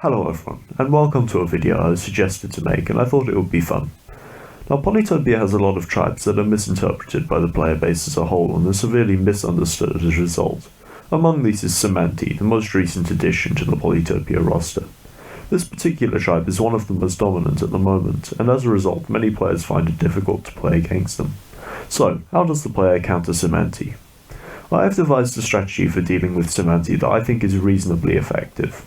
Hello everyone, and welcome to a video I was suggested to make and I thought it would be fun. Now Polytopia has a lot of tribes that are misinterpreted by the player base as a whole and are severely misunderstood as a result. Among these is Cymanti, the most recent addition to the Polytopia roster. This particular tribe is one of the most dominant at the moment, and as a result many players find it difficult to play against them. So, how does the player counter Cymanti? I have devised a strategy for dealing with Cymanti that I think is reasonably effective.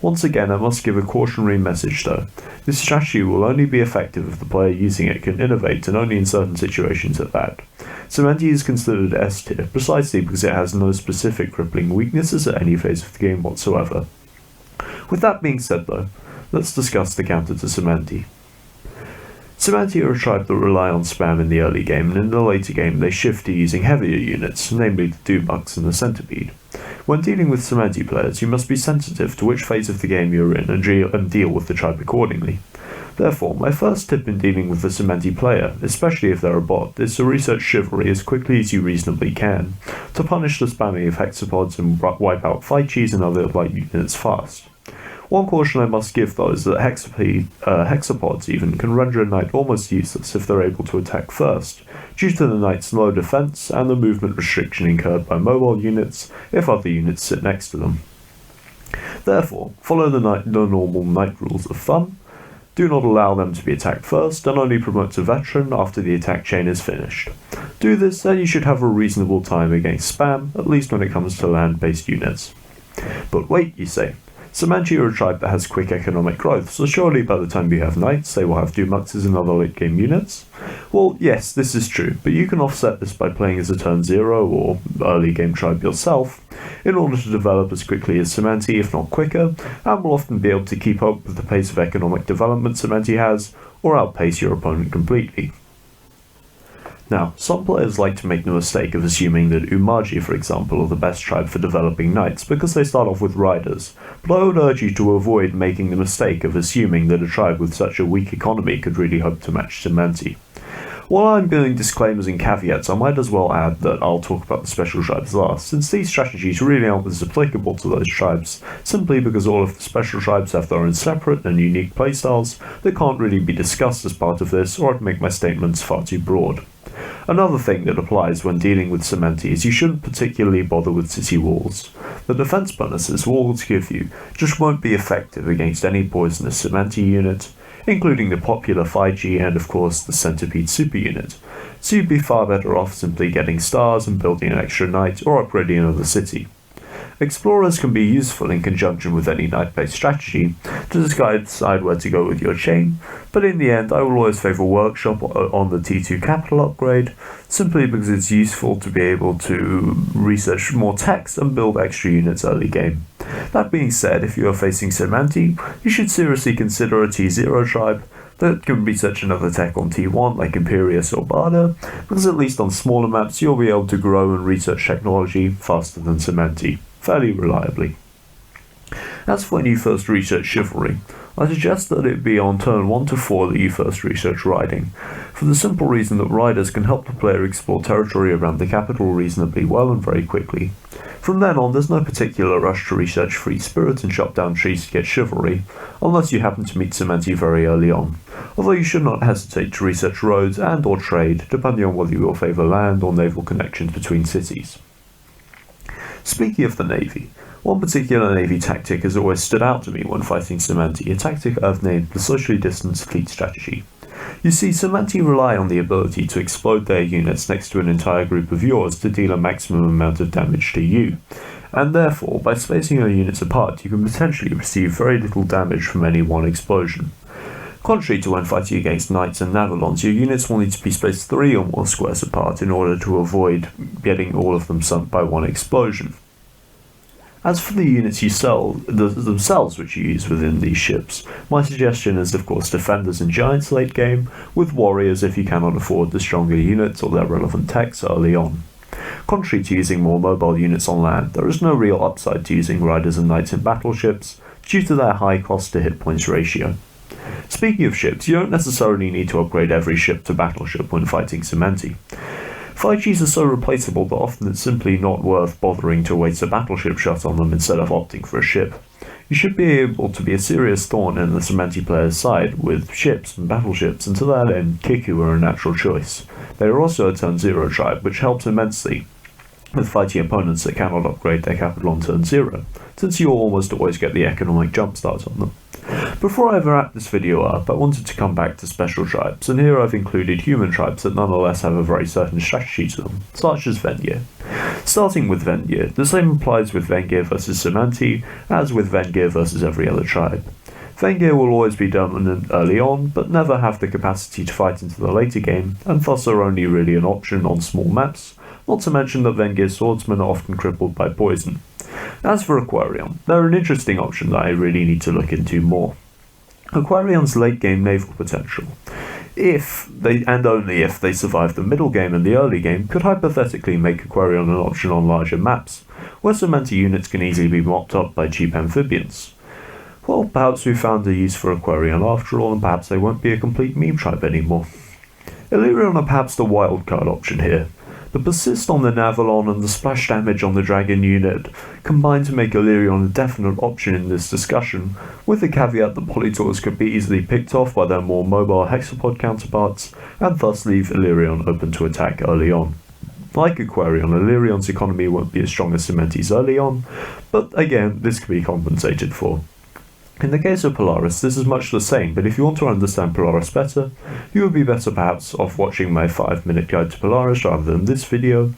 Once again, I must give a cautionary message though. This strategy will only be effective if the player using it can innovate, and only in certain situations at that. Cyamnti is considered S tier precisely because it has no specific crippling weaknesses at any phase of the game whatsoever. With that being said though, let's discuss the counter to Cyamnti. Cymanti are a tribe that rely on spam in the early game, and in the later game they shift to using heavier units, namely the Dubux and the Centipede. When dealing with Cymanti players, you must be sensitive to which phase of the game you're in and deal with the tribe accordingly. Therefore, my first tip in dealing with the Cymanti player, especially if they're a bot, is to research chivalry as quickly as you reasonably can, to punish the spamming of hexapods and wipe out fighties and other light units fast. One caution I must give though is that hexapods even can render a knight almost useless if they're able to attack first, due to the knight's low defense and the movement restriction incurred by mobile units if other units sit next to them. Therefore, follow the normal knight rules of thumb. Do not allow them to be attacked first, and only promote to veteran after the attack chain is finished. Do this and you should have a reasonable time against spam, at least when it comes to land-based units. But wait, you say. Cymanti are a tribe that has quick economic growth, so surely by the time you have knights they will have Dubuxes and other late game units? Well, yes, this is true, but you can offset this by playing as a turn 0 or early game tribe yourself, in order to develop as quickly as Cymanti, if not quicker, and will often be able to keep up with the pace of economic development Cymanti has, or outpace your opponent completely. Now, some players like to make the mistake of assuming that Umaji, for example, are the best tribe for developing knights because they start off with riders, but I would urge you to avoid making the mistake of assuming that a tribe with such a weak economy could really hope to match Cymanti. While I'm doing disclaimers and caveats, I might as well add that I'll talk about the special tribes last, since these strategies really aren't as applicable to those tribes, simply because all of the special tribes have their own separate and unique playstyles that can't really be discussed as part of this, or I'd make my statements far too broad. Another thing that applies when dealing with Cymanti is you shouldn't particularly bother with city walls. The defense bonuses walls give you just won't be effective against any poisonous Cymanti unit, including the popular 5G and of course the Centipede super unit, so you'd be far better off simply getting stars and building an extra knight or upgrading another city. Explorers can be useful in conjunction with any knight-based strategy to decide where to go with your chain, but in the end I will always favour Workshop on the T2 capital upgrade, simply because it's useful to be able to research more text and build extra units early game. That being said, if you are facing Cymanti, you should seriously consider a T0 tribe that can research another tech on T1 like Imperius or Barda, because at least on smaller maps you'll be able to grow and research technology faster than Cymanti, fairly reliably. As for when you first research chivalry, I suggest that it be on turn 1 to 4 that you first research riding, for the simple reason that riders can help the player explore territory around the capital reasonably well and very quickly. From then on, there's no particular rush to research free spirit and chop down trees to get chivalry, unless you happen to meet Cymanti very early on, although you should not hesitate to research roads and or trade, depending on whether you will favour land or naval connections between cities. Speaking of the navy, one particular navy tactic has always stood out to me when fighting Cymanti, a tactic I've named the socially distanced fleet strategy. You see, Cymanti rely on the ability to explode their units next to an entire group of yours to deal a maximum amount of damage to you, and therefore, by spacing your units apart, you can potentially receive very little damage from any one explosion. Contrary to when fighting against knights and navalons, your units will need to be spaced 3 or more squares apart in order to avoid getting all of them sunk by one explosion. As for the units you sell themselves which you use within these ships, my suggestion is of course defenders and giants late game, with warriors if you cannot afford the stronger units or their relevant techs early on. Contrary to using more mobile units on land, there is no real upside to using riders and knights in battleships, due to their high cost to hit points ratio. Speaking of ships, you don't necessarily need to upgrade every ship to battleship when fighting Cymanti. 5Gs are so replaceable that often it's simply not worth bothering to waste a battleship shot on them instead of opting for a ship. You should be able to be a serious thorn in the Cymanti player's side with ships and battleships, and to that end, Kiku are a natural choice. They are also a turn 0 tribe, which helps immensely with fighting opponents that cannot upgrade their capital on turn 0, since you will almost always get the economic jumpstart on them. Before I wrap this video up, I wanted to come back to special tribes, and here I've included human tribes that nonetheless have a very certain strategy to them, such as Vengir. Starting with Vengir, the same applies with Vengir versus Cymanti as with Vengir versus every other tribe. Vengir will always be dominant early on, but never have the capacity to fight into the later game, and thus are only really an option on small maps, not to mention that Vengir swordsmen are often crippled by poison. As for Aquarium, they're an interesting option that I really need to look into more. Aquarium's late game naval potential, if they, and only if they survive the middle game and the early game, could hypothetically make Aquarium an option on larger maps, where Cymanti units can easily be mopped up by cheap amphibians. Well, perhaps we found a use for Aquarium after all, and perhaps they won't be a complete meme tribe anymore. Illyrian are perhaps the wildcard option here. The persist on the Navalon and the splash damage on the Dragon unit combine to make Illyrian a definite option in this discussion, with the caveat that Polytaurs could be easily picked off by their more mobile hexapod counterparts, and thus leave Illyrian open to attack early on. Like Aquarium, Illyrian's economy won't be as strong as Cymanti's early on, but again, this can be compensated for. In the case of Polaris, this is much the same, but if you want to understand Polaris better, you would be better perhaps off watching my 5-minute guide to Polaris rather than this video,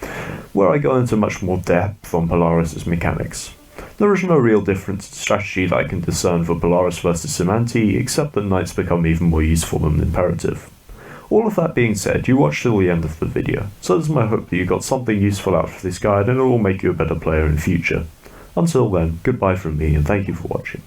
where I go into much more depth on Polaris' mechanics. There is no real difference in strategy that I can discern for Polaris versus Cymanti, except that knights become even more useful than imperative. All of that being said, you watched till the end of the video, so it is my hope that you got something useful out of this guide and it will make you a better player in future. Until then, goodbye from me and thank you for watching.